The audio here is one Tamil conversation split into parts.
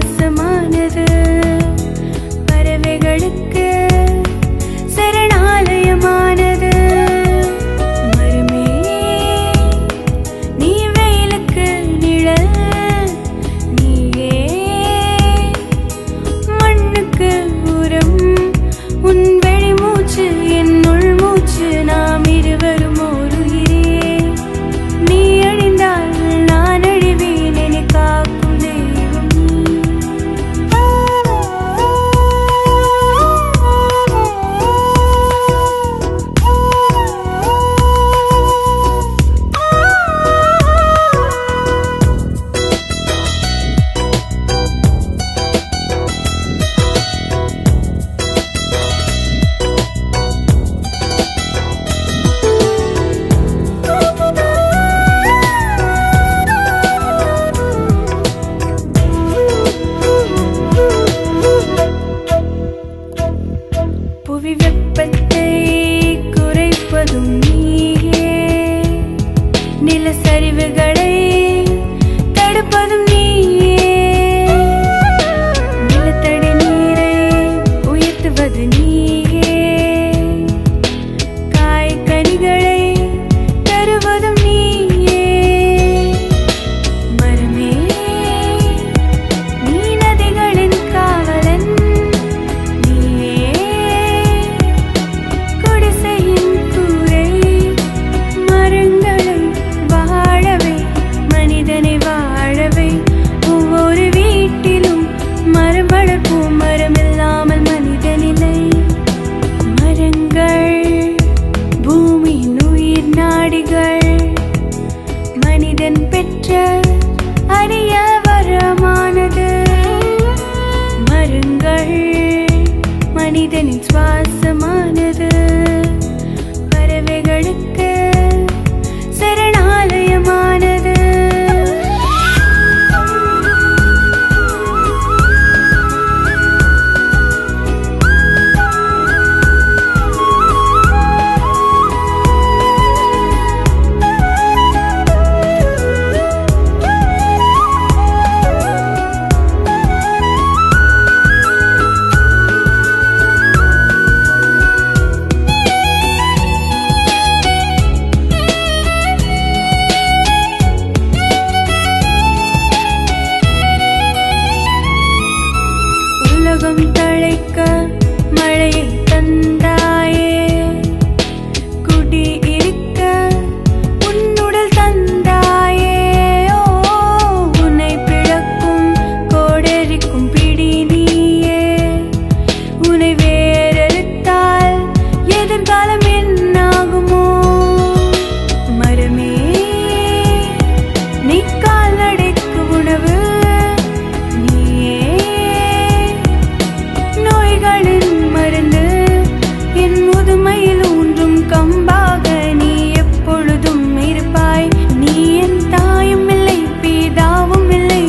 சுவாசமானது. பறவைகளுக்கு சரணாலயமானது. மரமே நீ வெயிலுக்கு நிழல், நீயே மண்ணுக்கு உரம். உன் வெளிமூச்சு என் உள்மூச்சு, நாம் இருவரும் ஒரு உயிரே. நீ அழிந்தால் நான் அழிவேன், என்னை காக்கும் தெய்வம் நீ. புவி வெப்பத்தை குறைப்பதும் நீயே, நிலச்சரிவுகளை தடுப்பதும் நீயே, நிலத்தடி நீரை உயர்த்துவது நீயே, காய்கனிகளை தருவதும் நீயே. மரமே நீ நதிகளின் காவலன், நீயே குடிசையின் கூரை. மரங்களை வாழவை, மனிதனை வாழவை. ஒவ்வொரு வீட்டிலும் மரம் வளர்ப்போம், மரம் இல்லாமல் மனிதனில்லை. மரங்கள் பூமியின் உயிர் நாடிகள், மனிதன் பெற்ற அரிய வரமானது. மரங்கள் மனிதனின் சுவாசமானது. பறவைகளுக்கு சரணாலயமானது. உலகம் தழைக்க மழையை தந்தாயே, குடி இருக்க உன்னுடல் தந்தாயே. ஓ, உன்னை பிளக்கும் கோடரிக்கும் பிடி நீயே. உன்னை வேறறுத்தால் எதிர்காலம் என்னாகுமோ? மரமே நீ கால்நடைக்கு உணவு, நீயே நோய்களின் மருந்து. என் முதுமையில் ஊன்றும் கம்பாக நீ எப்பொழுதும் இருப்பாய். நீ என் தாயும் இல்லை, பிதாவும் இல்லை.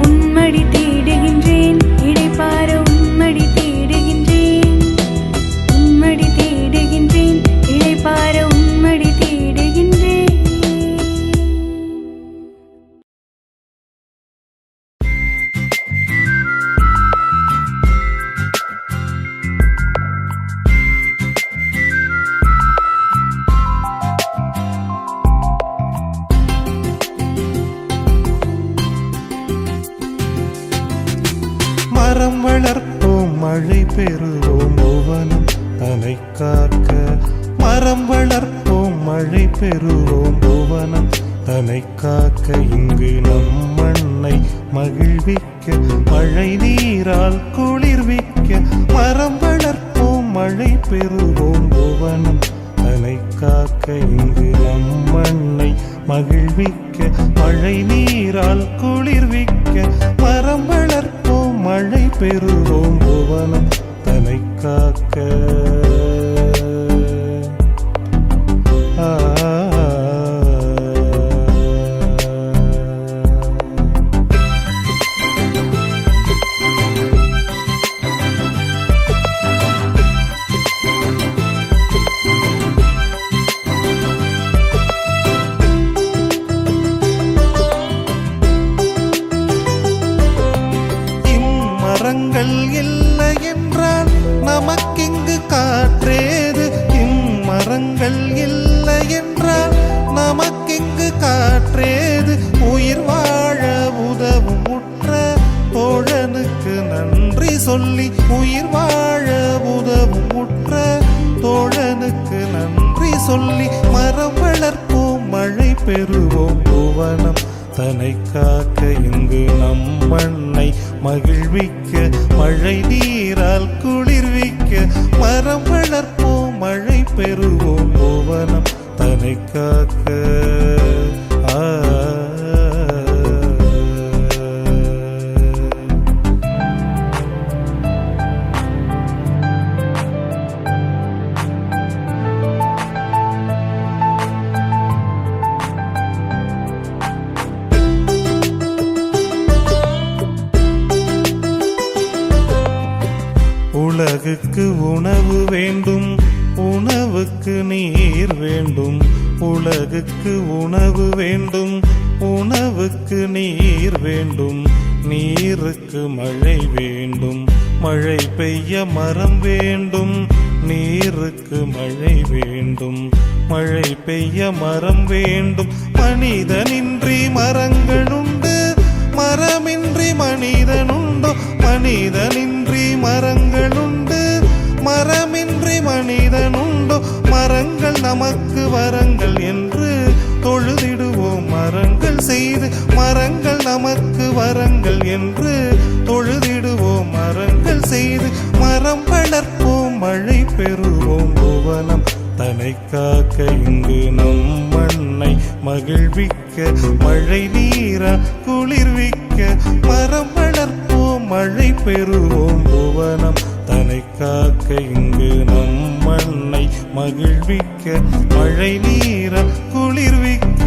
உன்மடி தேடுகின்றேன், இடைப்பார உன்மடி தேடுகின்றேன். உன்மடி தேடுகின்றேன், இடைப்பார உன்மடி தேடுகின்றேன். மரம் வளர்ப்போம், மழை பெறுவோம், புவனம் தன்னை காக்க. மரம் வளர்ப்போம், மழை பெறுவோம், புவனம் தன்னை காக்க. இங்கு நம் மண்ணை மகிழ்விக்க, மழை நீரால் குளிர்விக்க. மரம் வளர்ப்போம், மழை பெறுவோம், புவனம் தன்னை காக்க. இங்கு நம் மண்ணை மகிழ்விக்க, மழை நீரால் குளிர்விக்க. மரம் வளர்ப்போம், மழை பெறுவோம், புவனம் தன்னை காக்க. இம்மரங்கள் இல்லை என்றால் நமக்கிங்கு காற்றேது? இம்மரங்கள் இல்லை என்றால் நமக்கிங்கு காற்றேது? உயிர் வாழ உதவும் உற்ற தோழனுக்கு நன்றி சொல்லி, உயிர் வாழ உதவும் உற்ற தோழனுக்கு நன்றி சொல்லி, மரம் வளர்ப்போம் மழை பெறுவோம் புவனம் தனை காக்க. இங்கு நம் மண்ணை மகிழ்விக்க, மழை நீரால் குளிர்விக்க, மரம் வளர்ப்போம் மழை பெறுவோம் புவனம் தனை காக்க. உலகுக்கு உணவு வேண்டும், உணவுக்கு நீர் வேண்டும். உலகுக்கு உணவு வேண்டும், உணவுக்கு நீர் வேண்டும். நீருக்கு மழை வேண்டும், மழை பெய்ய மரம் வேண்டும். நீருக்கு மழை வேண்டும், மழை பெய்ய மரம் வேண்டும். மனிதனின்றி மரங்களுண்டு, மரமின்றி மனிதனுண்டோ? மனிதனின்றி மரங்களுண்டு, மரமின்றி மனிதனுண்டோ? மரங்கள் நமக்கு வரங்கள் என்று தொழுதிடுவோம் மரங்கள் செய்து. மரங்கள் நமக்கு வரங்கள் என்று தொழுதிடுவோம் மரங்கள் செய்து. மரம் வளர்ப்போம் மழை பெறுவோம் புவனம் தனை காக்க. இங்கு நம் மண்ணை மகிழ்விக்க, மழை நீரா குளிர்விக்க, மரம் வளர்ப்போம் மழை பெறுவோம் புவனம் தனை காக்க. இங்கு நம் மண்ணை மகிழ்விக்க, மழை நீரா குளிர்விக்க,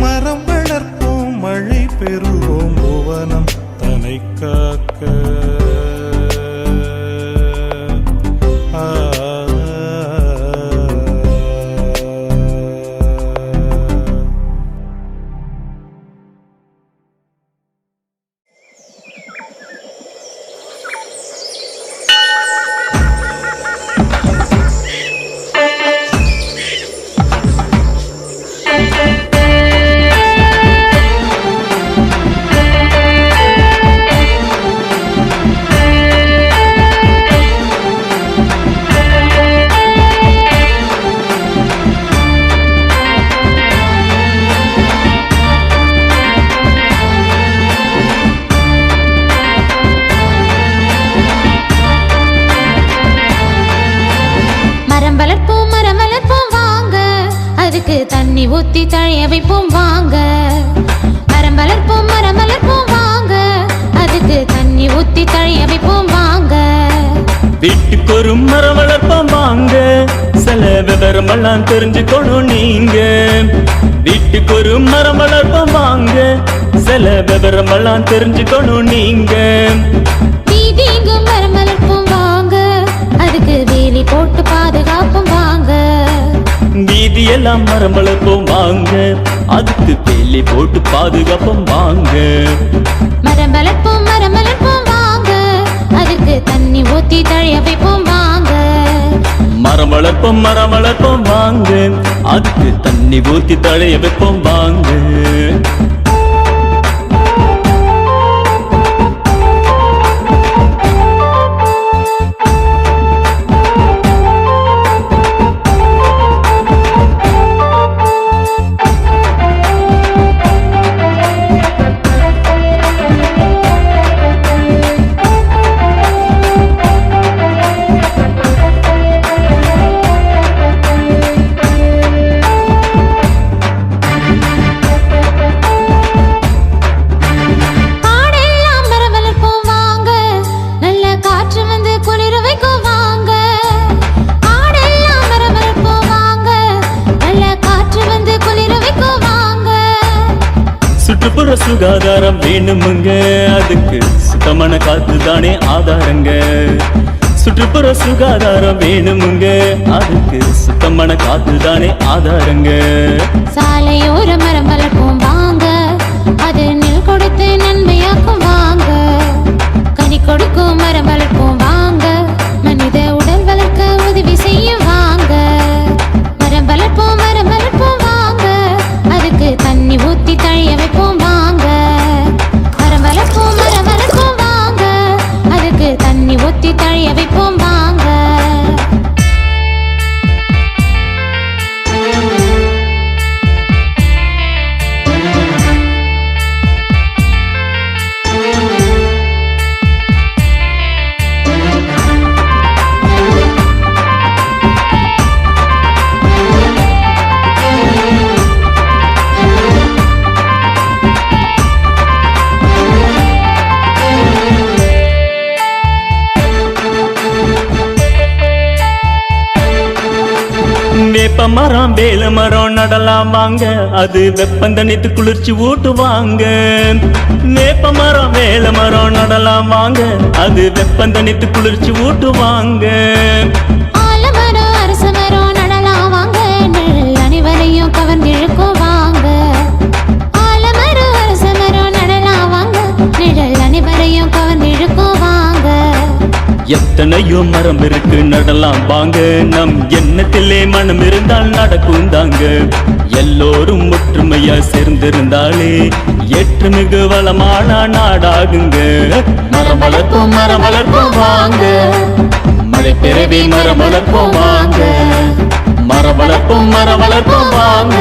மரம் வளர்ப்போம் மழை பெறுவோம் புவனம் தனை காக்க. தண்ணி ஊத்தி தழைய வைப்போம் வாங்க. மரம் வளர்ப்போம் மரம் வளர்ப்போம் வாங்க, அதுக்கு தண்ணி ஊத்தி தழைய வைப்போம் வாங்க. வீட்டுக்கு ஒரு மரம் வளர்ப்போம் வாங்க, சில விவரம் எல்லாம் தெரிஞ்சுக்கணும் நீங்க. வீட்டுக்கு ஒரு மரம் வளர்ப்போம் வாங்க, சில விவரம் எல்லாம் தெரிஞ்சுக்கணும் நீங்க. வீதிக்கு மரம் வளர்ப்போம் வாங்க, அதுக்கு வேலி போட்டு பாதுகாப்போம் வாங்க. வீதி எல்லாம் மரம் வளர்ப்போம் வாங்க, அதுக்கு வேலி போட்டு பாதுகாப்போம் வாங்க. மரம் வளர்ப்போம் வாங்க, அதுக்கு தண்ணி ஊத்தி தழைய வைப்போம் வாங்க. மரம் வளர்ப்போம் வாங்க, அதுக்கு தண்ணி ஊத்தி தழைய வைப்போம் வாங்க. சுற்றுப்புற சுகாதாரம் வேணுமுங்க, அதுக்கு சுத்தமான காத்து தானே ஆதாரங்க. சுற்றுப்புற சுகாதாரம் வேணுமுங்க, அதுக்கு சுத்தமான காத்து தானே ஆதாரங்க. சாலையோர மரம் வளர்ப்போம் வாங்க, அது நெல் கொடுத்து நன்மையாக்கும் வாங்க. கனி கொடுக்கும் மரம் வளர்ப்போம் வாங்க, மனித உடல் வளர்க்க உதவி செய்யும் வாங்க. மரம் வளர்ப்போம் வாங்க, அதுக்கு தண்ணி ஊத்தி தழைய வைப்போம் வாங்க. மரம் வளர்ப்போம் வாங்க, அதுக்கு தண்ணி ஊத்தி தழைய வைப்போம் வாங்க. வேப்ப மரம் வேல மரம் நடலாம் வாங்க, அது வெப்பந்தனித்து குளிர்ச்சி ஊட்டுவாங்க. வேப்ப மரம் வேல மரம் நடலாம் வாங்க, அது வெப்பந்தனித்து குளிர்ச்சி ஊட்டுவாங்க. ஆலமரம் அரச மரம் நடலாம் வாங்க, நிழல் அனைவரையும் கவர்ந்திழுக்கும் வாங்க. ஆலமரம் அரச மரம் நடலாம் வாங்க, நிழல் அனைவரையும் கவர்ந்திழுக்கும் வாங்க. எத்தனையோ மரம் இருக்கு நடலாம் வாங்க, நம் எண்ணத்திலே மனம் இருந்தால் நடக்கும் தாங்க. எல்லோரும் ஒற்றுமையா சேர்ந்திருந்தாலே ஏற்றுமிகு வளமான நாடாகுங்க. மரம் வளர்ப்போம் வாங்க, மழை பெறவே மரம் வளர்ப்போம் வாங்க. மரம் வளர்ப்போம் வாங்க,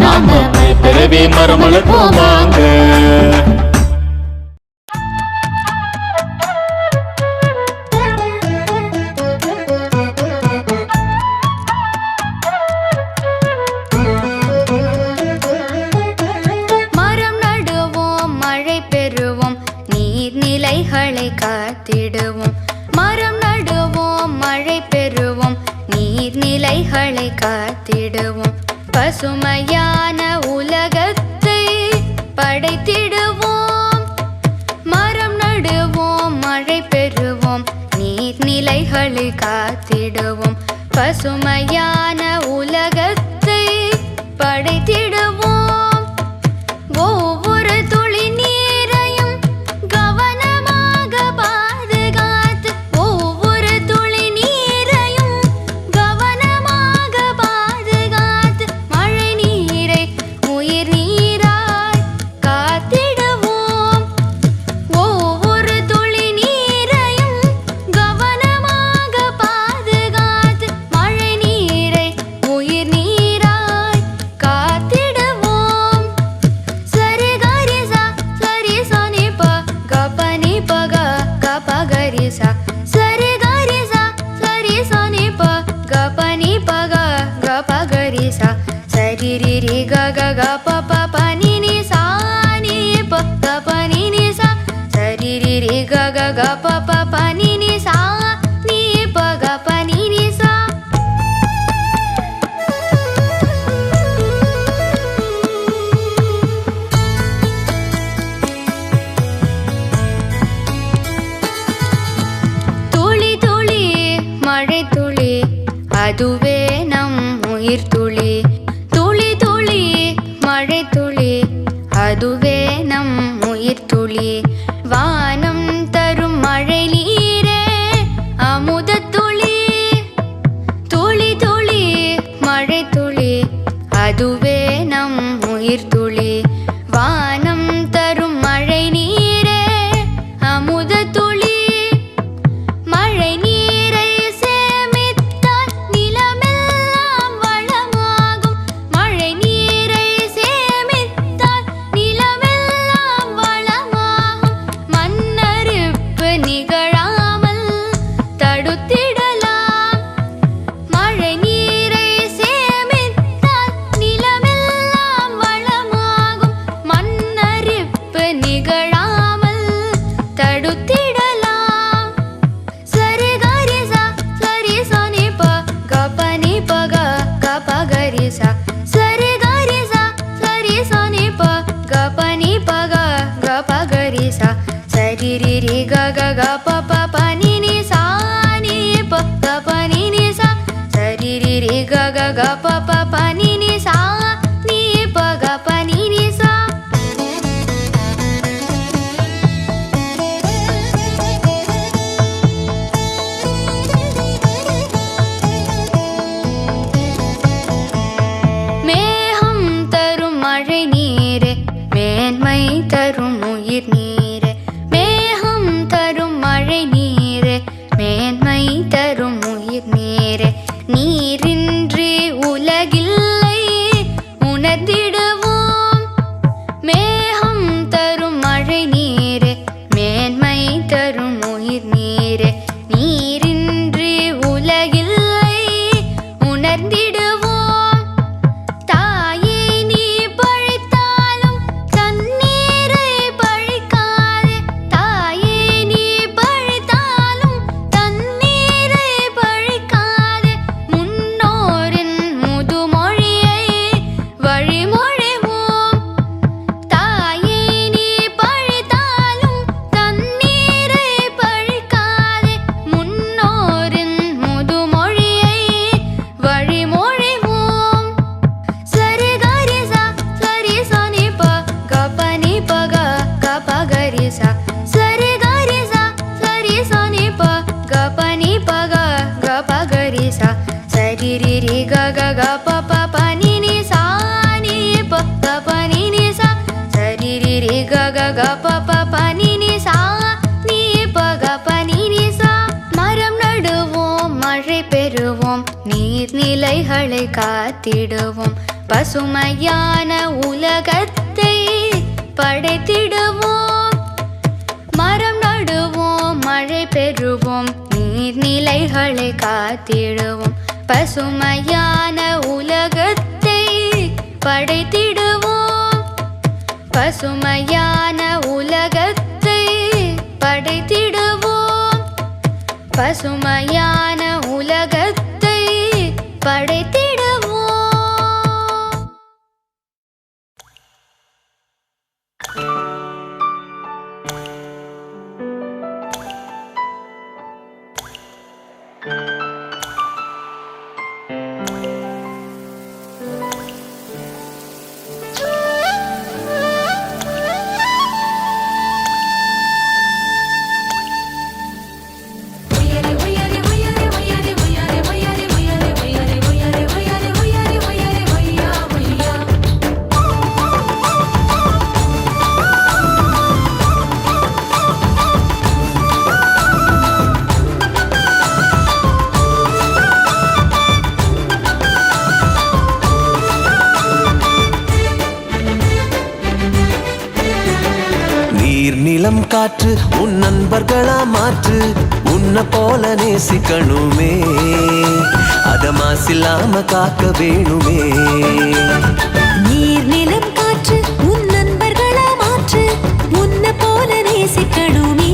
நாம மழை பெறவே மரம் வளர்ப்போம் வாங்க. மரம் நடுவோம் மழை பெறுவோம் நீர்நிலைகளை காத்திடுவோம். மரம் நடுவோம் மழை பெறுவோம் நீர்நிலைகளை காத்திடுவோம். பசுமையான உலகத்தை படைத்திடுவோம். மரம் நடுவோம் மழை பெறுவோம் நீர்நிலைகளை காத்திடுவோம். பசுமையான உலகத்தை படைத்திடுவோம். ஒவ்வொரு துளி நீரையும் கவனமாக பாதுகாத்து, ஒவ்வொரு துளி நீரையும் கவனமாக பாதுகாத்து, மழை நீரை உயிர் நீராய் காத்திடுவோம். ஒவ்வொரு துளி நீரையும் கவனமாக பாதுகாத்து, மழை நீரை உயிர் நீராய் காத்திடுவோம். சரி கரிசா சரி சனி ப கபனி பக கபகரிசா. சரி கரிசா சரி சனி ப கபனி பக கபகரிசா. சரி ரி க க க ப ப ப நி நி சா நி ப க ப நி நி சா. சரி ரி க க க ப ப ப நி நி சா நி ப க ப நி நி சா. துளி துளி மழை துளி அதுவே நம் உயிர் துளி. துளி துளி மழை துளி அதுவே நம் உயிர் துளி. வானம் தரும் மழை நீரே அமுத துளி. துளி துளி மழை துளி அதுவே நம் உயிர் துளி. வானம் தரும் மழை நீரே அமுத துளி. மழை நீரை சேமித்தால் நிலமெல்லாம் நீர்நிலைகளை காத்திடுவோம், பசுமையான உலகத்தை படைத்திடுவோம். மரம் நடுவோம், மழை பெறுவோம், நீர்நிலைகளை காத்திடுவோம், பசுமையான உலகத்தை படைத்திடுவோம். பசுமையான உலகத்தை படைத்திடுவோம், பசுமையான உலகத்தை படைத்திடுவோம். நீர்நிலம் காற்று உன் நண்பர்களா மாற்று, உன்னை போல நேசிக்கணுமே, அத மாசில்லாம காக்க வேணுமே. நீர்நிலம் காற்று உன் நண்பர்களா மாற்று, உன்னை போல நேசிக்கணுமே,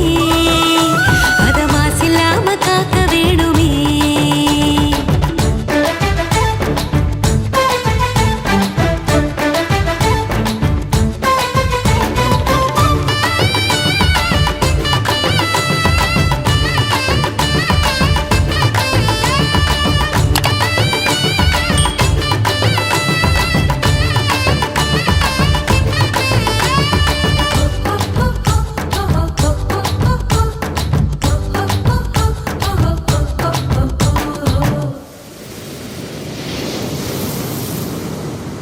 அத மாசில்லாம காக்க வேணுமே.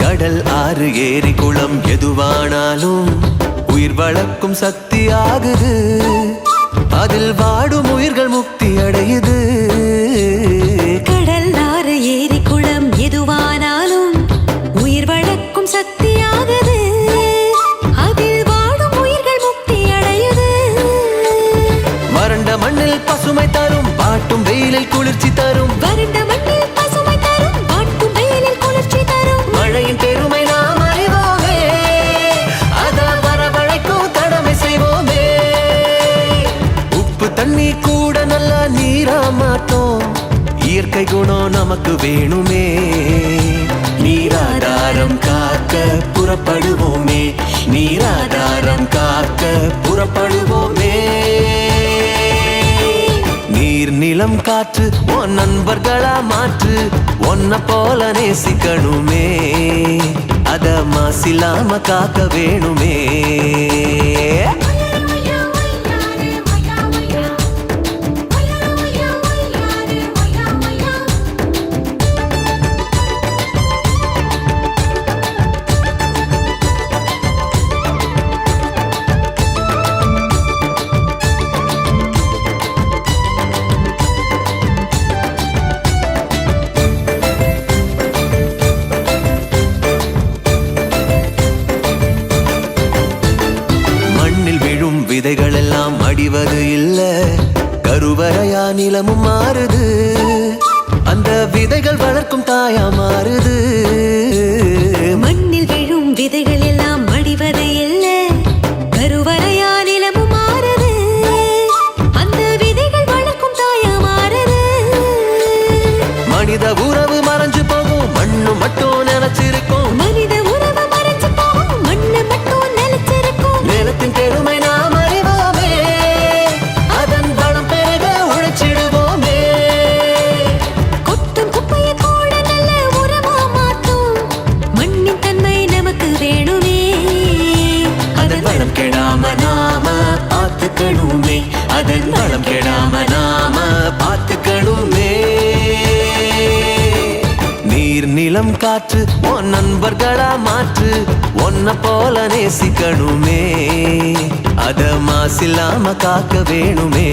கடல் ஆறு ஏரி குளம் எதுவானாலும் உயிர் வளர்க்கும் சக்தி ஆகுது, அதில் வாடும் உயிர்கள் முக்தி அடையுது. கடல் ஆறு ஏரி குளம் எதுவானாலும் உயிர் வளர்க்கும் சக்தி ஆகுது, அதில் வாடும் உயிர்கள் முக்தி அடையுது. வறண்ட மண்ணில் பசுமை தரும், பாட்டும் வெயிலில் குளிர்ச்சி தரும், வறண்ட மண்ணில் பசுமை தரும், வாட்டும் வெயிலில் குளிர்ச்சி தரும். மழையின் பெருமை நாம் அறிவோமே, அத வரவழைக்கும் கடமை செய்வோமே. உப்பு தண்ணி கூட நல்ல நீரா மாட்டோம், இயற்கை குணம் நமக்கு வேணுமே. நீராதாரம் காக்க புறப்படுவோமே, நீராதாரம் காக்க புறப்படுவோமே. நீர்நிலம் காற்று உன் நண்பர்களா மாற்று, உன்னை போல நேசிக்கணுமே, அத மாசில்லாம காக்க வேணுமே. விதைகள் எல்லாம் அடிவது இல்ல, கருவறையா நிலமும் மாறுது, அந்த விதைகள் வளர்க்கும் தாயா மாறுது. மண்ணில் விழும் விதைகள் எல்லாம் அடிவது இல்ல, கருவறையா நிலமும் மாறுது, அந்த விதைகள் வளர்க்கும் தாயா மாறுது. மனித உறவு மறைஞ்சு போகும், மண்ணு மட்டும் நினைச்சிருக்கும், மனித உறவு மறைஞ்சு போகும், மண்ணு மட்டும் நிலைச்சிருக்கும். நிலத்தின் பெருமை நாம் அறிவோமே, அதன் பலம் பெருக உழைச்சிடுவோமே. கொட்டும் குப்பையை கூட நல்ல உரமா மாற்றும், மண்ணின் தன்மை நமக்கு வேணுமே, அதன் வளம் கெடாம நாம பார்த்துக்கணுமே, அதன் வளம் கெடாம நாம பார்த்துக்கணுமே. நீர்நிலம் காற்று உன் நண்பர்களா மாற்று, உன்னை போல நேசிக்கணுமே, அத மாசில்லாம காக்க வேணுமே.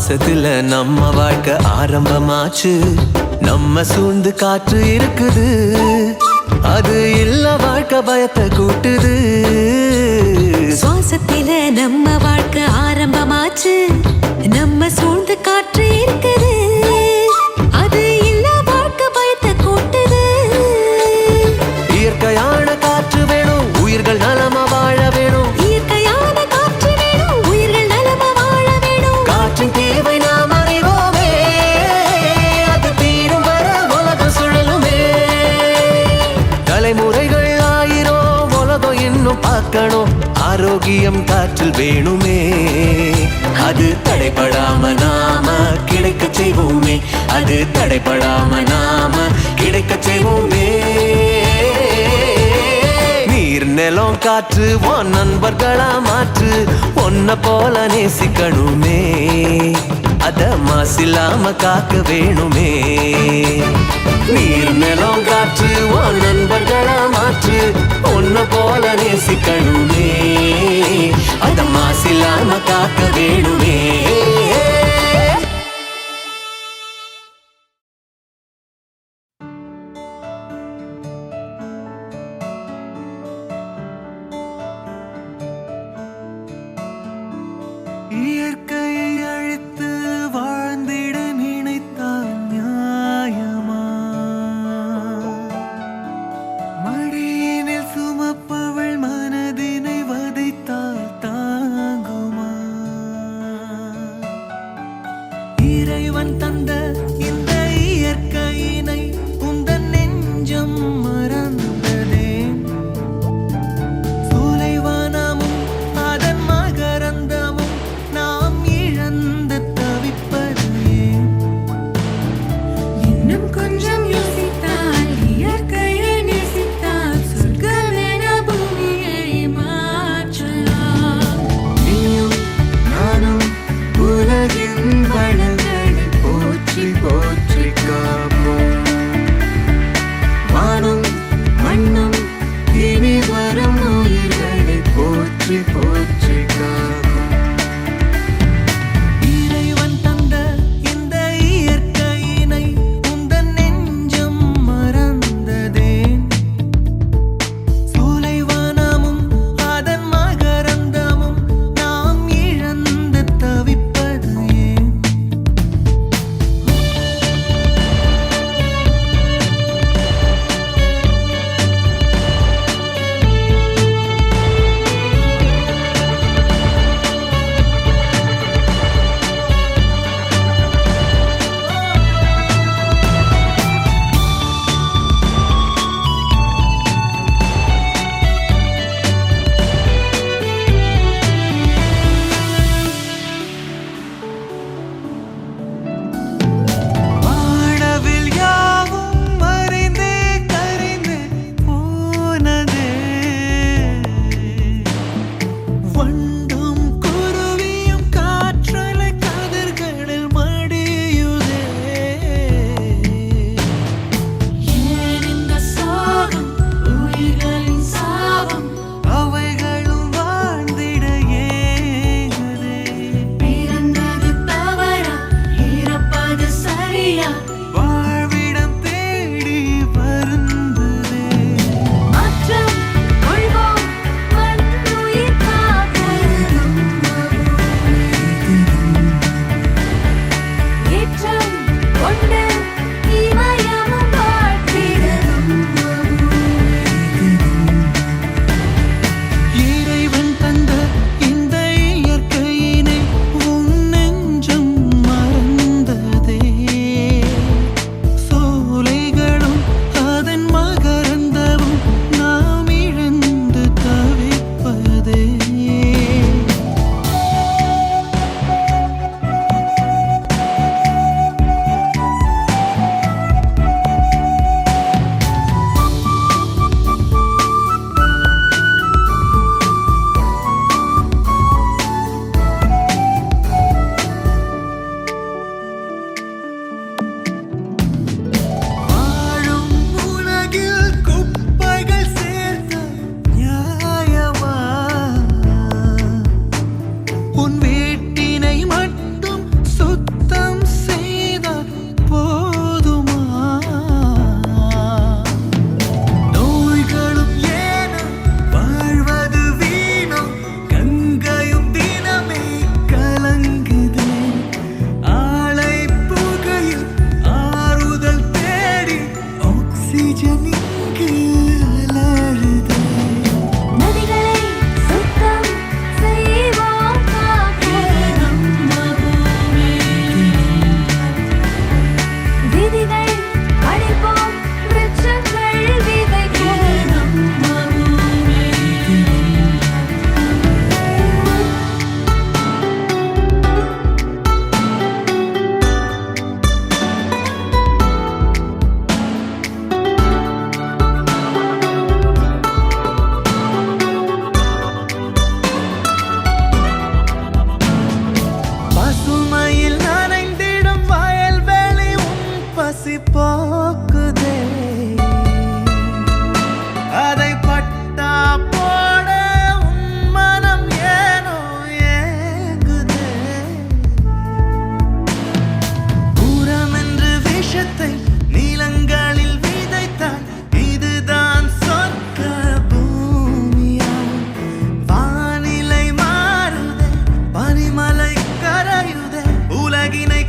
சுவாசத்துல நம்ம வாழ்க்கை ஆரம்பமாச்சு. நம்ம சூழ்ந்து காற்று இருக்குது, அது இல்ல வாழ்க்கை பயத்தை கூட்டுது. சுவாசத்தில நம்ம வாழ்க்கை ஆரம்பமாச்சு. நம்ம சூழ்ந்து காற்று இருக்குது, அது இல்ல வாழ்க்கை பயத்தை கூட்டுது. இயற்கையான காற்று வேணும், உயிர்கள் நலமா வாழ வேணும். இயற்கையான காற்று வேணும், உயிர்கள் நலமா வாழ வேணும். காற்றின் தேவை நாம் அறிவோமே, அது தீரும் வர உலகம் சுழலுமே. தலைமுறைகள் ஆயிரம் உலகம் இன்னும் பார்க்கணும். ஆரோக்கியம் காற்றில் வேணுமே, அது தடைபடாம நாம கிடைக்க செய்வோமே. அது தடைபடாம நாம கிடைக்க செய்வோமே. நீர் நிலம் காற்று உன் நண்பர்களா மாற்று. ஒன்ன போல நேசிக்கணுமே, அத மாசில்லாம காக்க வேணுமே. நீர் நிலம் காற்று உன் நண்பர்களா மாற்று. ஒன்ன போல நேசிக்கணுமே, அத மாசில்லாம காக்க வேணுமே. இயற்கையை அழித்து வாழ்ந்திட நினைத்தால் நியாயமா? மடியினில் சுமப்பவள் மனதினை வதைத்தால் தாங்குமா? இறைவன் தந்த இந்த இயற்கையினை உந்தன் நெஞ்சம் மறந்ததே. சூலைவனமும் அதன் மகரந்தமும் நாம் இழந்து தவிப்பது ஏன்? இன்னும் கொஞ்சம் யோசித்தால், இயற்கையை நேசித்தால், சொர்க்கமென பூமியை மாற்றலாம். நீயும் நானும் உலகின் வளங்களை போற்றி போற்றி காப்போம். வானும் மண்ணும் இனி வரும் உயிர்களை போற்றி போற்றி காப்போம். இறைவன் தந்த இந்த இயற்கையினை உந்தன் நெஞ்சம் மறந்ததேன்? சூலைவனமும் அதன் மகரந்தமும் நாம் இழந்து தவிப்பது ஏன்? பசி போக்குதே அதை பட்டா போட உன் மனம் ஏனோ ஏங்குதே பூரம் என்று விஷத்தை நீலங்களில் விதைத்தாய் இதுதான் சொர்க்க பூமியா வானிலை மாறுதே பனிமலை கரையுதே உலகினை